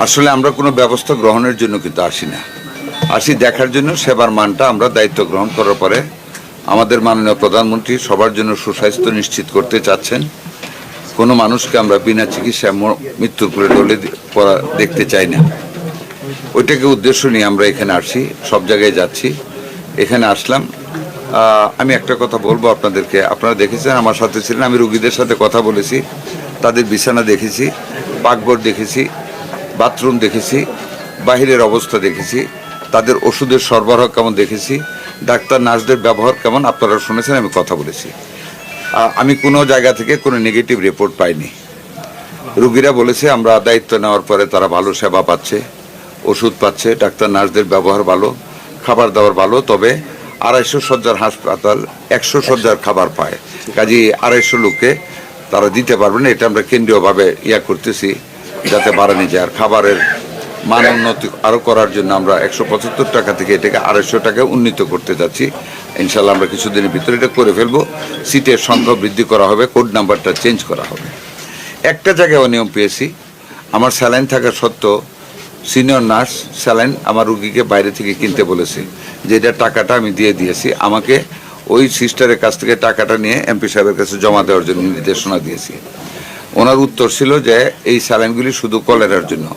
আসলে আমরা কোনো ব্যবস্থা গ্রহণের জন্য কিন্তু আসি না, আসি দেখার জন্য। সেবার মানটা আমরা দায়িত্ব গ্রহণ করার পরে আমাদের মাননীয় প্রধানমন্ত্রী সবার জন্য সুস্বাস্থ্য নিশ্চিত করতে চাচ্ছেন। কোনো মানুষকে আমরা বিনা চিকিৎসায় মৃত্যুর কোলে ডলে পড়া দেখতে চাই না। ওইটাকে উদ্দেশ্য নিয়ে আমরা এখানে আসছি, সব জায়গায় যাচ্ছি। এখানে আসলাম। আমি একটা কথা বলবো আপনাদেরকে, আপনারা দেখেছেন, আমার সাথে ছিলেন, আমি রুগীদের সাথে কথা বলেছি, তাদের বিছানা দেখেছি, পাকঘর দেখেছি, বাথরুম দেখেছি, বাহিরের অবস্থা দেখেছি, তাদের ওষুধের সরবরাহ কেমন দেখেছি, ডাক্তার নার্সদের ব্যবহার কেমন আপনারা শুনেছেন, আমি কথা বলেছি। আমি কোনো জায়গা থেকে কোনো নেগেটিভ রিপোর্ট পাইনি। রুগীরা বলেছে আমরা দায়িত্ব নেওয়ার পরে তারা ভালো সেবা পাচ্ছে, ওষুধ পাচ্ছে, ডাক্তার নার্সদের ব্যবহার ভালো, খাবার দাবার ভালো। তবে 250 শয্যার হাসপাতাল 100 শয্যার খাবার পায়, কাজেই 250 লোককে তারা দিতে পারবে না। এটা আমরা কেন্দ্রীয়ভাবে করতেছি যাতে বাড়ানো যায়। আর খাবারের মান উন্নতি আরও করার জন্য আমরা 175 টাকা থেকে এটাকে 250 টাকায় উন্নীত করতে যাচ্ছি। ইনশাল্লাহ আমরা কিছুদিনের ভিতরে এটা করে ফেলবো। সিটের সংখ্যা বৃদ্ধি করা হবে, কোড নাম্বারটা চেঞ্জ করা হবে। একটা জায়গায় অনিয়ম পেয়েছি, আমার স্যালাইন থাকা সত্ত্বেও সিনিয়র নার্স স্যালাইন আমার রুগীকে বাইরে থেকে কিনতে বলেছে, যে এটা টাকাটা আমি দিয়ে দিয়েছি। আমাকে ওই সিস্টারের কাছ থেকে টাকাটা নিয়ে এমপি সাহেবের কাছে জমা দেওয়ার জন্য নির্দেশনা দিয়েছি। ওনার উত্তর ছিল যে এই স্যালাইনগুলি শুধু কলেরার জন্য।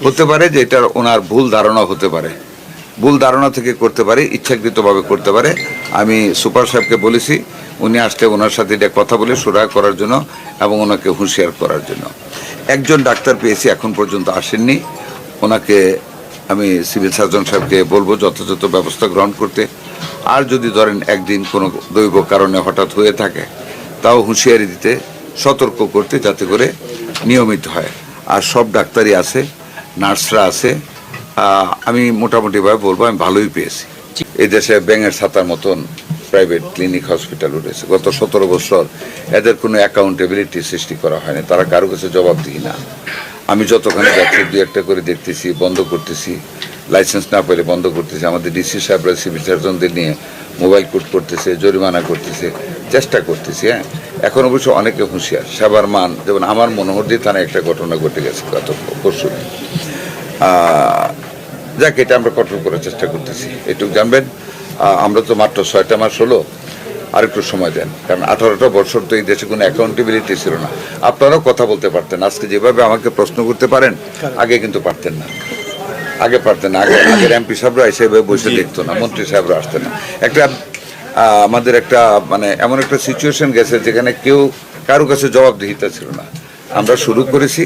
হতে পারে যে এটার ওনার ভুল ধারণা হতে পারে, ভুল ধারণা থেকে করতে পারে, ইচ্ছাকৃতভাবে করতে পারে। আমি সুপার সাহেবকে বলেছি উনি আসলে ওনার সাথে এটা কথা বলে সুরাহা করার জন্য এবং ওনাকে হুঁশিয়ার করার জন্য। একজন ডাক্তার পেয়েছি, এখন পর্যন্ত আসেননি। ওনাকে আমি সিভিল সার্জন সাহেবকে বলবো যথাযথ ব্যবস্থা গ্রহণ করতে। আর যদি ধরেন একদিন কোনো দৈব কারণে হঠাৎ হয়ে থাকে, তাও হুঁশিয়ারি দিতে, সতর্ক করতে, যাতে করে নিয়মিত হয়। আর সব ডাক্তারই আছে, নার্সরা আছে। আমি মোটামুটিভাবে বলবো আমি ভালোই পেয়েছি। এই দেশে ব্যাঙের ছাতার মতন প্রাইভেট ক্লিনিক হসপিটাল উঠেছে। গত 17 বছর এদের কোনো অ্যাকাউন্টেবিলিটি সৃষ্টি করা হয়নি, তারা কারো কাছে জবাবদিহি না। আমি যতখানি যাচ্ছি 2-1টা করে দেখতেছি, বন্ধ করতেছি, লাইসেন্স না পেলে বন্ধ করতেছি। আমাদের ডিসি সাহেবরা সিভিল সার্জনদের নিয়ে মোবাইল কোর্ট করতেছে, জরিমানা করতেছে, চেষ্টা করতেছি। এখন অবশ্য অনেকে হুঁশিয়ার। সেবার মান, যেমন আমার মনোহরদী থানায় একটা ঘটনা ঘটে গেছে গত পরশু। যাক, এটা আমরা কন্ট্রোল করার চেষ্টা করতেছি। এটুকু জানবেন, আমরা তো মাত্র 6টা মাস হলো, আরেকটু সময় দেন। কারণ 18টা বছর তো এই দেশে কোনো অ্যাকাউন্টেবিলিটি ছিল না। আপনারাও কথা বলতে পারতেন। আজকে যেভাবে আমাকে প্রশ্ন করতে পারেন, আগে কিন্তু পারতেন না। আগে পারতেন না। আগের এমপি সাহেবরা এসে বসে দেখতো না, মন্ত্রী সাহেবরা আসতেন না। আমাদের একটা এমন একটা সিচুয়েশন গেছে যেখানে কেউ কারো কাছে জবাবদিহিতা ছিল না। আমরা শুরু করেছি।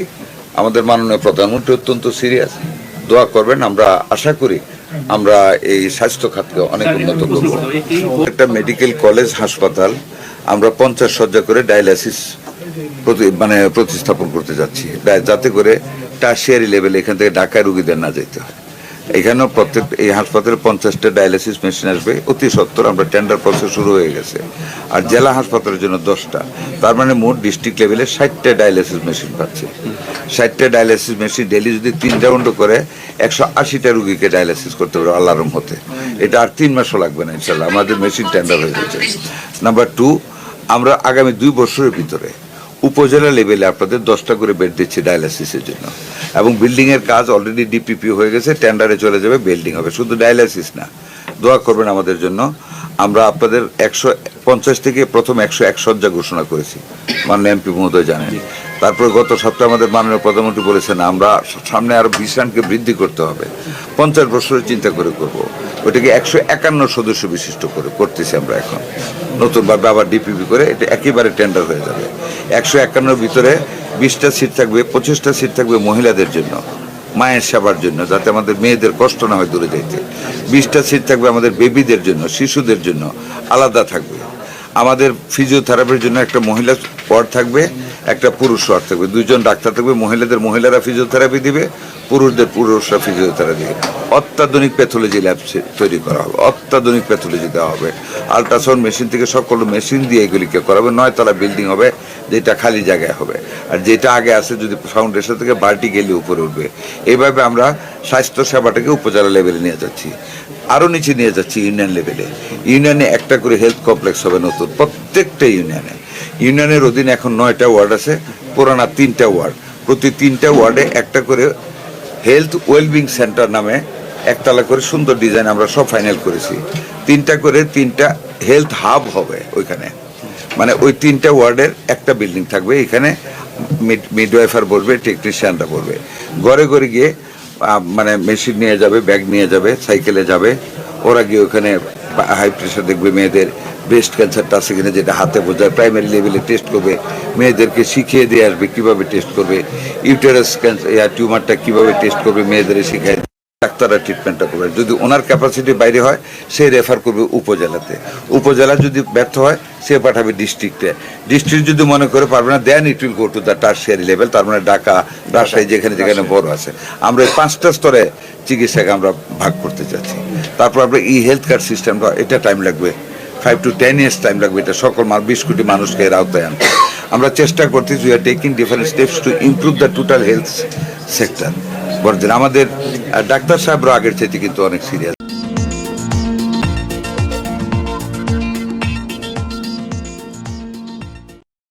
আমাদের মাননীয় প্রধানমন্ত্রী অত্যন্ত সিরিয়াস, দোয়া করবেন। আমরা আশা করি আমরা এই স্বাস্থ্য খাতকে অনেক উন্নত করব। একটা মেডিকেল কলেজ হাসপাতাল আমরা 50 শয্যা করে ডায়ালাইসিস প্রতিস্থাপন করতে যাচ্ছি, যাতে করে টার্সিয়ারি লেভেলে এখান থেকে ঢাকায় রুগীদের না যেতে হয়। এখানেও এই হাসপাতালে 50টা ডায়ালাইসিস মেশিন আসবে অতি সত্বর। আমরা টেন্ডার প্রসেস শুরু হয়ে গেছে। আর জেলা হাসপাতালের জন্য 10টা, তার মানে মোট ডিস্ট্রিক্ট লেভেলে 60টা ডায়ালাইসিস মেশিন পাচ্ছে। 60টা ডায়ালাইসিস মেশিন ডেলি যদি 3 রাউন্ড করে 180টা রুগীকে ডায়ালাইসিস করতে পারবে আল্লাহর রহমতে। এটা আর 3 মাসও লাগবে না ইনশাল্লাহ। আমাদের মেশিন টেন্ডার হয়ে গেছে। নাম্বার 2, আমরা আগামী 2 বছরের ভিতরে উপজেলা লেভেলে আপনাদের 10টা করে বেড দিচ্ছি ডায়ালাইসিসের জন্য। এবং বিল্ডিংয়ের কাজ অলরেডি ডিপিপি হয়ে গেছে, টেন্ডারে চলে যাবে, বিল্ডিং হবে, শুধু ডায়ালাইসিস না। দোয়া করবেন আমাদের জন্য। আমরা আপনাদের 150 থেকে প্রথম 101 শয্যা ঘোষণা করেছি, মাননীয় এমপি মহোদয় জানেন। তারপরে গত সপ্তাহে আমাদের মাননীয় প্রধানমন্ত্রী বলেছেন আমরা সামনে আরো 20 রানকে বৃদ্ধি করতে হবে। 50 বছরের চিন্তা করে করব। ওইটাকে 151 সদস্য বিশিষ্ট করে করতেছি আমরা এখন নতুনভাবে, আবার ডিপিপি করে। এটা একেবারে টেন্ডার হয়ে যাবে। 151 ভিতরে 20টা সিট থাকবে, 25টা সিট থাকবে মহিলাদের জন্য, মায়ের সেবার জন্য, যাতে আমাদের মেয়েদের কষ্ট না হয় দূরে যাইতে। 20টা সিট থাকবে আমাদের বেবিদের জন্য, শিশুদের জন্য আলাদা থাকবে। আমাদের ফিজিওথেরাপির জন্য একটা মহিলা ওয়ার্ড থাকবে, একটা পুরুষ ওয়ার্ড থাকবে। 2জন ডাক্তার থাকবে। মহিলারা ফিজিওথেরাপি দিবে, পুরুষরা ফিজিওথেরাপি দিবে। অত্যাধুনিক প্যাথোলজি ল্যাব তৈরি করা হবে, অত্যাধুনিক প্যাথোলজি দেওয়া হবে। আল্ট্রাসাউন্ড মেশিন থেকে সকল মেশিন দিয়ে এগুলিকে করা হবে। 9তলা বিল্ডিং হবে, যেটা খালি জায়গায় হবে। আর যেটা আগে আছে যদি ফাউন্ডেশন থেকে বাল্টি গেলে উপরে উঠবে। এইভাবে আমরা স্বাস্থ্য সেবাটাকে উপজেলা লেভেলে নিয়ে যাচ্ছি, আরও নিচে নিয়ে যাচ্ছি ইউনিয়ন লেভেলে। ইউনিয়নে একটা করে হেলথ কমপ্লেক্স হবে নতুন, প্রত্যেকটা ইউনিয়নের অধীনে এখন 9টা ওয়ার্ড আছে, পুরানা 3টা ওয়ার্ড। প্রতি 3টা ওয়ার্ডে একটা করে হেলথ ওয়েলবিং সেন্টার নামে একতলা করে সুন্দর ডিজাইন আমরা সব ফাইনাল করেছি। 3টা করে 3টা হেলথ হাব হবে ওইখানে, মানে ওই 3টা ওয়ার্ডের একটা বিল্ডিং থাকবে। এখানে মিডওয়াইফার বলবে, টেকনিশিয়ানরা বলবে, ঘরে ঘরে গিয়ে মানে মেশিন নিয়ে যাবে, ব্যাগ নিয়ে যাবে, সাইকেলে যাবে, ওরা গিয়ে ওখানে হাই প্রেশার দেখবে, মেয়েদের ব্রেস্ট ক্যান্সারটা আছে কিনা যেটা হাতে বোঝায় প্রাইমারি লেভেলে টেস্ট করবে, মেয়েদেরকে শিখিয়ে দিয়ে আসবে কীভাবে টেস্ট করবে, ইউটেরাস ক্যান্সার টিউমারটা কীভাবে টেস্ট করবে মেয়েদের শিখিয়ে, ডাক্তাররা ট্রিটমেন্টটা করবে। যদি ওনার ক্যাপাসিটি বাইরে হয় সে রেফার করবে উপজেলাতে, উপজেলা যদি ব্যর্থ হয় সে পাঠাবে ডিস্ট্রিক্টে, ডিস্ট্রিক্ট যদি মনে করে পারবে না then it will go to the tertiary level, তার মানে ঢাকা, রাজশাহী, যেখানে যেখানে বড় আছে। আমরা এই 5টা স্তরে চিকিৎসাকে আমরা ভাগ করতে চাচ্ছি। তারপর আমরা ই হেলথ কার্ড সিস্টেমটা, এটা টাইম লাগবে, 5 to 10 years টাইম লাগবে এটা সকল 20 কোটি মানুষকে এর আওতায় আনতে। আমরা চেষ্টা করতেছি, we are taking different steps to improve the total health sector. আমাদের ডাক্তার সাহেবরা আগের চাইতে কিন্তু অনেক সিরিয়াস।